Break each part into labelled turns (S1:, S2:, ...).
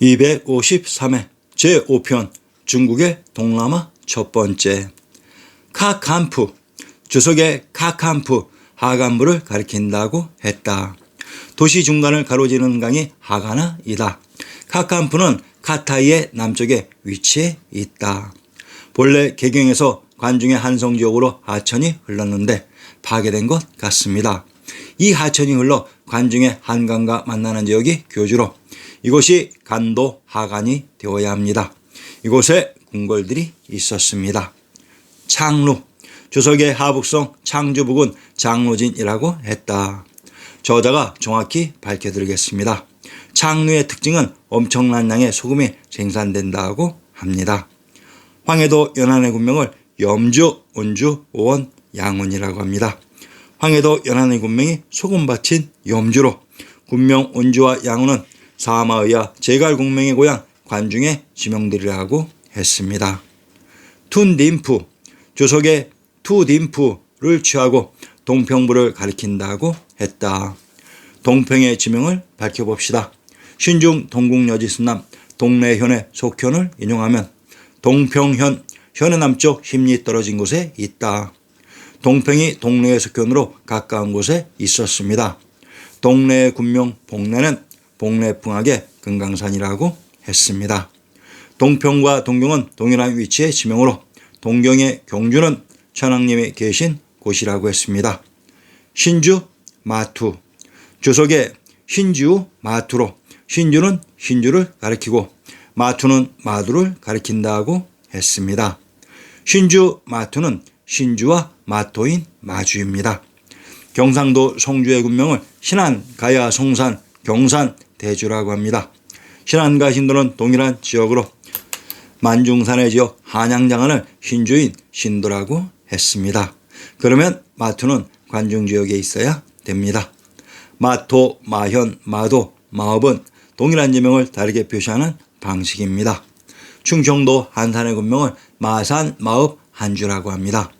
S1: 253회 제5편 중국의 동남아 첫 번째. 카칸푸, 주석의 카칸푸, 하간부를 가리킨다고 했다. 도시 중간을 가로지르는 강이 하가나이다. 카칸푸는 카타이의 남쪽에 위치해 있다. 본래 개경에서 관중의 한성 지역으로 하천이 흘렀는데 파괴된 것 같습니다. 이 하천이 흘러 관중의 한강과 만나는 지역이 교주로 이곳이 간도 하간이 되어야 합니다. 이곳에 궁궐들이 있었습니다. 창루, 주석의 하북성 창주북은 장로진이라고 했다. 저자가 정확히 밝혀드리겠습니다. 창루의 특징은 엄청난 양의 소금이 생산된다고 합니다. 황해도 연안의 군명을 염주, 온주, 오원, 양원이라고 합니다. 황해도 연안의 군명이 소금밭인 염주로 군명 온주와 양원은 사마의야 제갈공명의 고향 관중의 지명들이라고 했습니다. 툰딤푸, 주석의 투딤푸를 취하고 동평부를 가리킨다고 했다. 동평의 지명을 밝혀봅시다. 신중 동국여지순남 동래현의 속현을 인용하면 동평현, 현의 남쪽 힘이 떨어진 곳에 있다. 동평이 동래의 속현으로 가까운 곳에 있었습니다. 동래의 군명 복래는 복래풍악의 금강산이라고 했습니다. 동평과 동경은 동일한 위치의 지명으로 동경의 경주는 천왕님이 계신 곳이라고 했습니다. 신주, 마투, 주석의 신주, 마투로 신주는 신주를 가리키고 마투는 마두를 가리킨다고 했습니다. 신주, 마투는 신주와 마토인 마주입니다. 경상도 송주의 군명을 신안, 가야, 송산, 경산, 대주라고 합니다. 신안과 신도는 동일한 지역으로 만중산의 지역 한양장안을 신주인 신도라고 했습니다. 그러면 마투는 관중지역에 있어야 됩니다. 마토, 마현, 마도, 마업은 동일한 지명을 다르게 표시하는 방식입니다. 충청도 한산의 군명을 마산, 마업, 한주라고 합니다.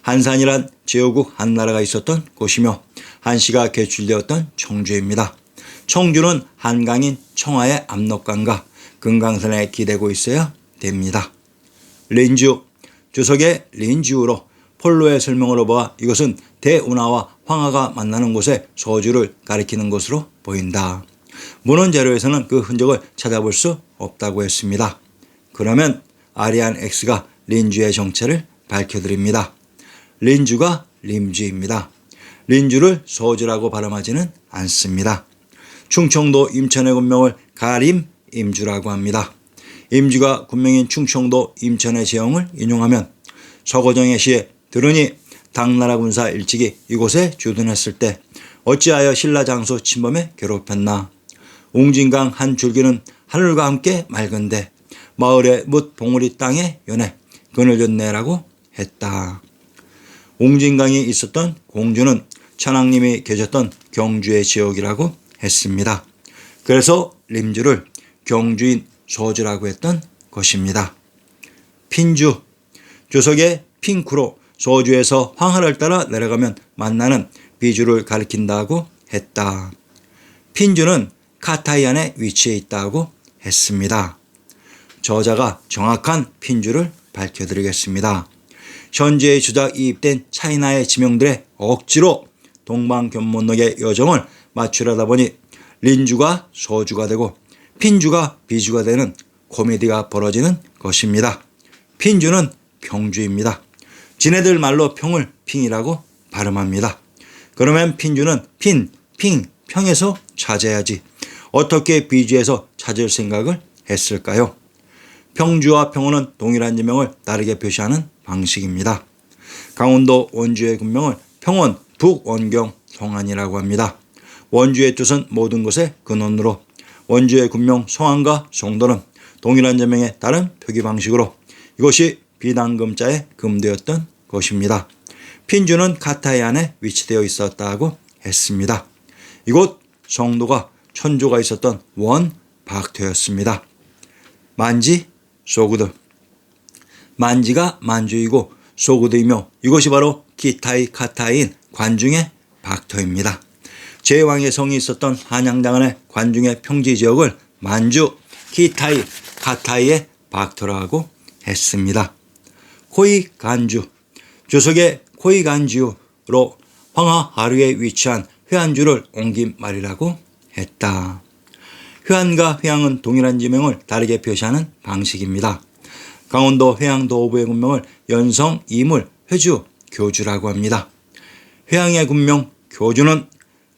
S1: 한산이란 제후국 한나라가 있었던 곳이며 한시가 개출되었던 청주입니다. 청주는 한강인 청하의 압록강과 금강산에 기대고 있어야 됩니다. 린주, 주석의 린주로 폴로의 설명으로 보아 이것은 대운하와 황하가 만나는 곳에 소주를 가리키는 것으로 보인다. 문헌 자료에서는 그 흔적을 찾아볼 수 없다고 했습니다. 그러면 아리안 X가 린주의 정체를 밝혀드립니다. 린주가 림주입니다. 린주를 소주라고 발음하지는 않습니다. 충청도 임천의 군명을 가림, 임주라고 합니다. 임주가 군명인 충청도 임천의 제형을 인용하면 서고정의 시에 들으니 당나라 군사 일찍이 이곳에 주둔했을 때 어찌하여 신라 장수 침범에 괴롭혔나. 웅진강 한 줄기는 하늘과 함께 맑은데 마을의 뭇 봉우리 땅에 연해 그늘졌네라고 했다. 웅진강이 있었던 공주는 천왕님이 계셨던 경주의 지역이라고 했습니다. 그래서 림주를 경주인 소주라고 했던 것입니다. 핀주, 주석의 핑쿠로 소주에서 황하를 따라 내려가면 만나는 비주를 가리킨다고 했다. 핀주는 카타이안에 위치해 있다고 했습니다. 저자가 정확한 핀주를 밝혀드리겠습니다. 현재의 주작 이입된 차이나의 지명들의 억지로 동방견몬록의 여정을 맞추려다 보니 린주가 소주가 되고 핀주가 비주가 되는 코미디가 벌어지는 것입니다. 핀주는 평주입니다. 지네들 말로 평을 핑이라고 발음합니다. 그러면 핀주는 핀, 핑, 평에서 찾아야지 어떻게 비주에서 찾을 생각을 했을까요? 평주와 평원은 동일한 지명을 다르게 표시하는 방식입니다. 강원도 원주의 군명을 평원, 북원경, 송안이라고 합니다. 원주의 뜻은 모든 것의 근원으로 원주의 군명 송안과 송도는 동일한 지명의 다른 표기 방식으로 이것이 비당금자에 금되었던 것입니다. 핀주는 카타이 안에 위치되어 있었다고 했습니다. 이곳 송도가 천조가 있었던 원박토였습니다. 만지, 소구드. 만지가 만주이고 소구드이며 이것이 바로 기타이 카타이인 관중의 박토입니다. 제왕의 성이 있었던 한양장안의 관중의 평지 지역을 만주, 기타이, 가타이의 박토라고 했습니다. 코이간주, 주석의 코이간주로 황하하류에 위치한 회안주를 옮긴 말이라고 했다. 회안과 회양은 동일한 지명을 다르게 표시하는 방식입니다. 강원도 회양도어부의 군명을 연성, 이물, 회주, 교주라고 합니다. 회양의 군명 교주는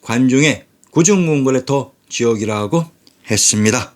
S1: 관중의 구중궁궐의터 지역이라고 했습니다.